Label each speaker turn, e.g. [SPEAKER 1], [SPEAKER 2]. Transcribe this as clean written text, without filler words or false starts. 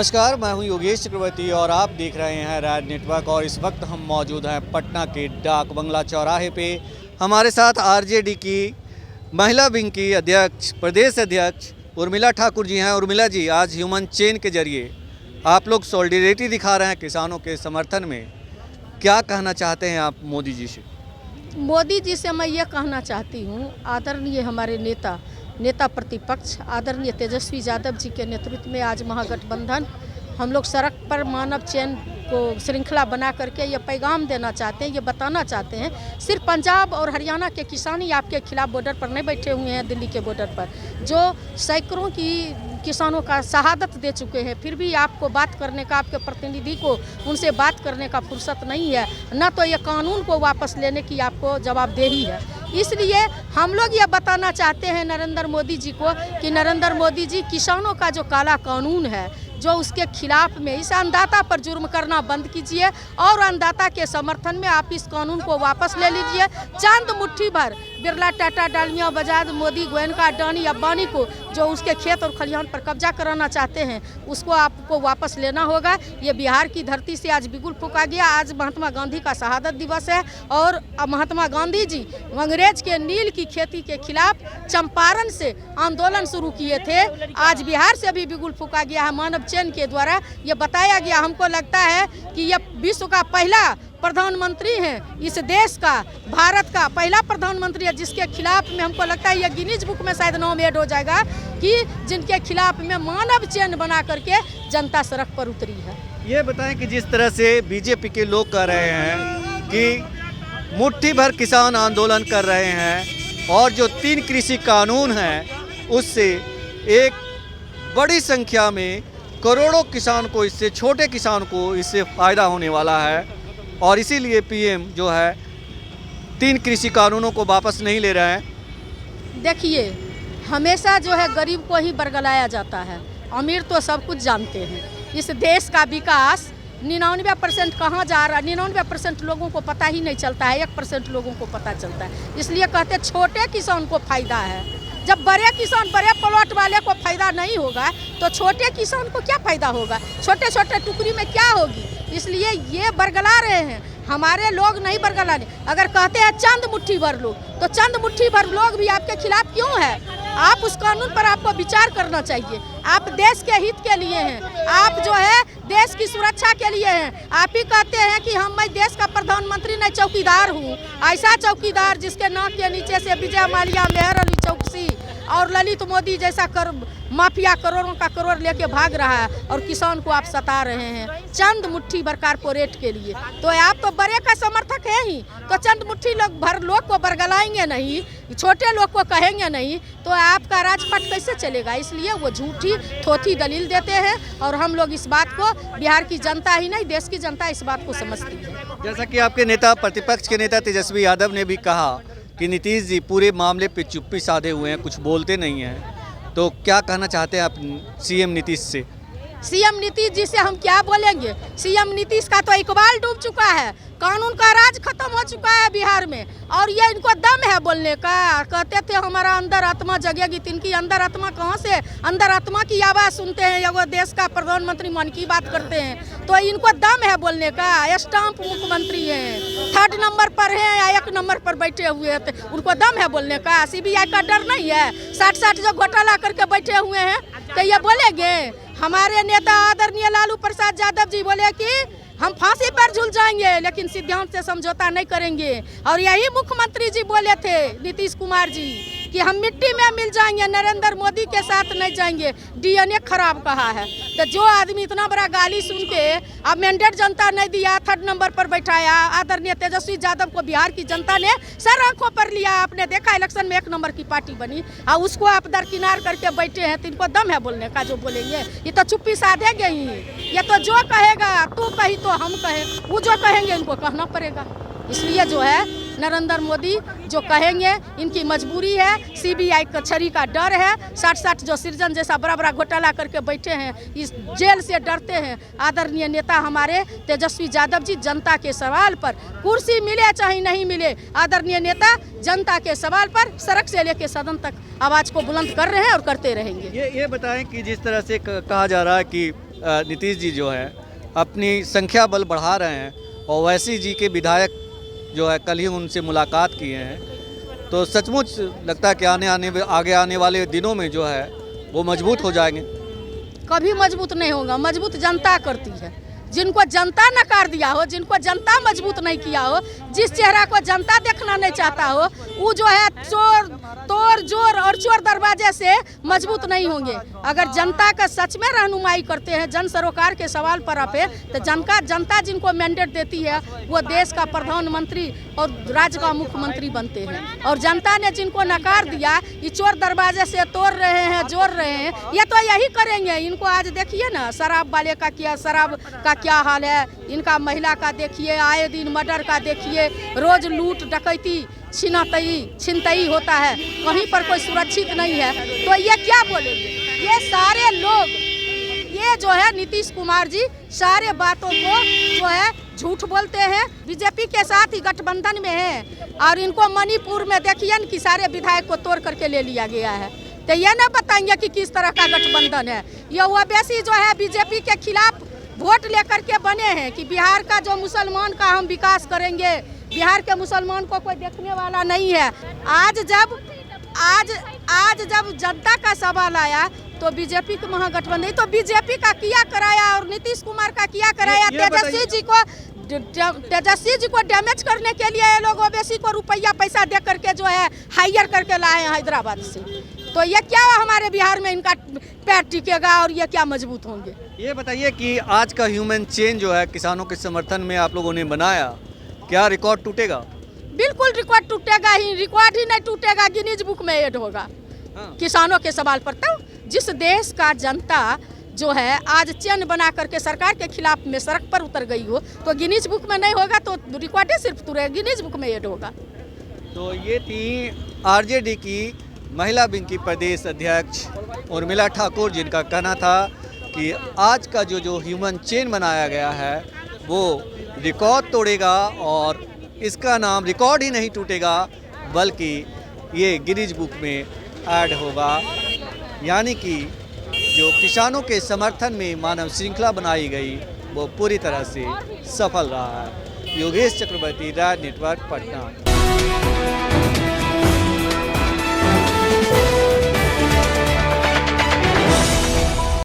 [SPEAKER 1] नमस्कार, मैं हूं योगेश चक्रवर्ती और आप देख रहे हैं राज नेटवर्क। और इस वक्त हम मौजूद हैं पटना के डाक बंगला चौराहे पे। हमारे साथ आरजेडी की महिला विंग की अध्यक्ष, प्रदेश अध्यक्ष उर्मिला ठाकुर जी हैं। उर्मिला जी, आज ह्यूमन चेन के जरिए आप लोग सॉलिडेरिटी दिखा रहे हैं किसानों के समर्थन में। क्या कहना चाहते हैं आप मोदी जी से?
[SPEAKER 2] मोदी जी से मैं ये कहना चाहती हूँ, आदरणीय हमारे नेता प्रतिपक्ष आदरणीय तेजस्वी यादव जी के नेतृत्व में आज महागठबंधन हम लोग सड़क पर मानव चैन को श्रृंखला बना करके ये पैगाम देना चाहते हैं, ये बताना चाहते हैं सिर्फ पंजाब और हरियाणा के किसान ही आपके खिलाफ बॉर्डर पर नहीं बैठे हुए हैं। दिल्ली के बॉर्डर पर जो सैकड़ों की किसानों का शहादत दे चुके हैं, फिर भी आपको बात करने का, आपके प्रतिनिधि को उनसे बात करने का फुर्सत नहीं है, न तो ये कानून को वापस लेने की आपको जवाबदेही है। इसलिए हम लोग ये बताना चाहते हैं नरेंद्र मोदी जी को कि नरेंद्र मोदी जी, किसानों का जो काला कानून है, जो उसके खिलाफ में इस अन्नदाता पर जुर्म करना बंद कीजिए और अन्नदाता के समर्थन में आप इस कानून को वापस ले लीजिए। चंद मुट्ठी भर बिरला, टाटा, डालमिया, बजाज, मोदी, गोयनका, अडानी, अंबानी को जो उसके खेत और खलिहान पर कब्जा कराना चाहते हैं, उसको आपको वापस लेना होगा। ये बिहार की धरती से आज बिगुल फूंका गया। आज महात्मा गांधी का शहादत दिवस है और महात्मा गांधी जी अंग्रेज के नील की खेती के खिलाफ चंपारण से आंदोलन शुरू किए थे। आज बिहार से भी बिगुल फूंका गया है मानव चैन के द्वारा। ये बताया गया, हमको लगता है कि ये विश्व का पहला प्रधानमंत्री हैं, इस देश का, भारत का पहला प्रधानमंत्री है जिसके खिलाफ में हमको लगता है ये गिनीज बुक में शायद नाम ऐड हो जाएगा कि जिनके खिलाफ में मानव चैन बना करके जनता सड़क पर उतरी है।
[SPEAKER 1] ये बताएं कि जिस तरह से बीजेपी के लोग कह रहे हैं कि मुट्ठी भर किसान आंदोलन कर रहे हैं और जो 3 कृषि कानून हैं उससे एक बड़ी संख्या में करोड़ों किसान को, इससे छोटे किसान को इससे फ़ायदा होने वाला है और इसीलिए पीएम जो है 3 कृषि कानूनों को वापस नहीं ले रहे हैं।
[SPEAKER 2] देखिए, हमेशा जो है गरीब को ही बरगलाया जाता है, अमीर तो सब कुछ जानते हैं। इस देश का विकास 99% कहाँ जा रहा है, 99% लोगों को पता ही नहीं चलता है, 1% लोगों को पता चलता है। इसलिए कहते हैं छोटे किसान को फायदा है। जब बड़े किसान, बड़े प्लॉट वाले को फायदा नहीं होगा तो छोटे किसान को क्या फायदा होगा? छोटे छोटे टुकड़ी में क्या होगी? इसलिए ये बरगला रहे हैं, हमारे लोग नहीं बरगलाने। अगर कहते हैं चंद मुट्ठी भर लोग, तो चंद मुट्ठी भर लोग भी आपके खिलाफ क्यों है? आप उस कानून पर आपको विचार करना चाहिए। आप देश के हित के लिए हैं, आप जो है देश की सुरक्षा के लिए हैं। आप ही कहते हैं कि मैं देश का प्रधानमंत्री नहीं, चौकीदार हूँ। ऐसा चौकीदार जिसके नाक के नीचे से विजय माल्या, मेहर अली चौकसी और ललित मोदी जैसा माफिया करोड़ों का करोड़ लेके भाग रहा है और किसान को आप सता रहे हैं चंद मुट्ठी भर कारपोरेट के लिए। तो आप तो बड़े का समर्थक है ही, तो चंद मुट्ठी लोग को बरगलाएंगे नहीं, छोटे लोग को कहेंगे नहीं, तो आपका राजपाट कैसे चलेगा? इसलिए वो झूठी थोथी दलील देते हैं और हम लोग इस बात को, बिहार की जनता ही नहीं देश की जनता इस बात को समझती है।
[SPEAKER 1] जैसा कि आपके नेता, प्रतिपक्ष के नेता तेजस्वी यादव ने भी कहा कि नीतीश जी पूरे मामले पे चुप्पी साधे हुए हैं, कुछ बोलते नहीं हैं, तो क्या कहना चाहते हैं आप सीएम नीतीश से?
[SPEAKER 2] सीएम नीतीश जी से हम क्या बोलेंगे? सीएम नीतीश का तो इकबाल डूब चुका है, कानून का राज खत्म हो चुका है बिहार में और ये इनको दम है बोलने का। कहते थे हमारा अंदर आत्मा जगेगी, तो इनकी अंदर आत्मा कहाँ से? अंदर आत्मा की आवाज़ सुनते हैं, वो देश का प्रधानमंत्री मन की बात करते हैं, तो इनको दम है बोलने का। स्टाम्प मुख्यमंत्री हैं, 3rd नंबर पर हैं या 1 नंबर पर बैठे हुए हैं, उनको दम है बोलने का। सीबीआई का डर नहीं है? 60 जो घोटाला करके बैठे हुए हैं, तो ये बोलेंगे? हमारे नेता आदरणीय लालू प्रसाद यादव जी बोले कि हम फांसी पर झूल जाएंगे लेकिन सिद्धांत से समझौता नहीं करेंगे। और यही मुख्यमंत्री जी बोले थे, नीतीश कुमार जी, कि हम मिट्टी में मिल जाएंगे, नरेंद्र मोदी के साथ नहीं जाएंगे। डीएनए खराब कहा है। तो जो आदमी इतना बड़ा गाली सुन के अब मैंडेट जनता नहीं दिया, 3rd नंबर पर बैठाया आदरणीय तेजस्वी यादव को, बिहार की जनता ने सर आंखों पर लिया। आपने देखा इलेक्शन में 1 नंबर की पार्टी बनी और उसको आप दरकिनार करके बैठे हैं, तो इनको दम है बोलने का? जो बोलेंगे ये तो चुप्पी साधेंगे ही। ये तो जो कहेगा, तू कही तो हम कहें, वो जो कहेंगे इनको कहना पड़ेगा। इसलिए जो है नरेंद्र मोदी जो कहेंगे, इनकी मजबूरी है। सीबीआई कचहरी का डर है। 60 जो सृजन जैसा बड़ा बड़ा घोटाला करके बैठे हैं, इस जेल से डरते हैं। आदरणीय नेता हमारे तेजस्वी यादव जी जनता के सवाल पर, कुर्सी मिले चाहे नहीं मिले, आदरणीय नेता जनता के सवाल पर सड़क से लेकर सदन तक आवाज़ को बुलंद कर रहे हैं और करते रहेंगे।
[SPEAKER 1] ये बताएं कि जिस तरह से कहा जा रहा है कि नीतीश जी जो है अपनी संख्या बल बढ़ा रहे हैं और ओवैसी जी के विधायक जो है कल ही उनसे मुलाकात किए हैं, तो सचमुच लगता है कि आगे आने वाले दिनों में जो है वो मजबूत हो जाएंगे।
[SPEAKER 2] कभी मजबूत नहीं होगा, मजबूत जनता करती है। जिनको जनता नकार दिया हो, जिनको जनता मजबूत नहीं किया हो, जिस चेहरा को जनता देखना नहीं चाहता हो, वो जो है तोड़ जोर और चोर दरवाजे से मजबूत नहीं होंगे। अगर जनता का सच में रहनुमाई करते हैं, जन सरोकार के सवाल पर अपे, तो जनता जिनको मैंडेट देती है वो देश का प्रधानमंत्री और राज्य का मुख्यमंत्री बनते हैं। और जनता ने जिनको नकार दिया, ये चोर दरवाजे से तोड़ रहे हैं, जोड़ रहे हैं, ये तो यही करेंगे। इनको आज देखिए ना, शराब वाले का शराब का क्या हाल है, इनका महिला का देखिए, आए दिन मर्डर का देखिए, रोज लूट डकैती छिनतई होता है, कहीं पर कोई सुरक्षित नहीं है। तो ये क्या बोलेंगे? ये सारे लोग, ये जो है नीतीश कुमार जी सारे बातों को जो है झूठ बोलते हैं। बीजेपी के साथ ही गठबंधन में है और इनको मणिपुर में देखिए कि सारे विधायक को तोड़ करके ले लिया गया है। तो ये ना बताएंगे कि किस तरह का गठबंधन है। ये ओवैसी जो है बीजेपी के खिलाफ वोट लेकर के बने हैं कि बिहार का जो मुसलमान का हम विकास करेंगे, बिहार के मुसलमान को कोई देखने वाला नहीं है। आज जब जनता का सवाल आया तो बीजेपी के महागठबंधन, तो बीजेपी का किया कराया और नीतीश कुमार का किया कराया। तेजस्वी जी को डैमेज करने के लिए ये लोग ओवैसी को रुपया पैसा दे करके जो है हायर करके लाए हैं हैदराबाद से। तो ये क्या हमारे बिहार में इनका पैर टिकेगा और ये क्या मजबूत होंगे?
[SPEAKER 1] ये बताइए कि आज का ह्यूमन चेन जो है किसानों के समर्थन में आप लोगों ने बनाया, क्या रिकॉर्ड टूटेगा?
[SPEAKER 2] बिल्कुल रिकॉर्ड टूटेगा ही, रिकॉर्ड ही नहीं टूटेगा, गिनीज बुक में ऐड होगा। हाँ। किसानों के सवाल पर तो जिस देश का जनता जो है आज चैन बना करके सरकार के खिलाफ में सड़क पर उतर गई हो, तो गिनीज बुक में नहीं होगा, तो रिकॉर्ड ही सिर्फ गिनीज बुक में ऐड होगा।
[SPEAKER 1] तो ये थी आरजेडी की महिला विंग की प्रदेश अध्यक्ष उर्मिला ठाकुर, जिनका कहना था कि आज का जो ह्यूमन चेन बनाया गया है वो रिकॉर्ड तोड़ेगा और इसका नाम रिकॉर्ड ही नहीं टूटेगा बल्कि ये गिनीज बुक में ऐड होगा। यानी कि जो किसानों के समर्थन में मानव श्रृंखला बनाई गई वो पूरी तरह से सफल रहा है। योगेश चक्रवर्ती, राज नेटवर्क, पटना।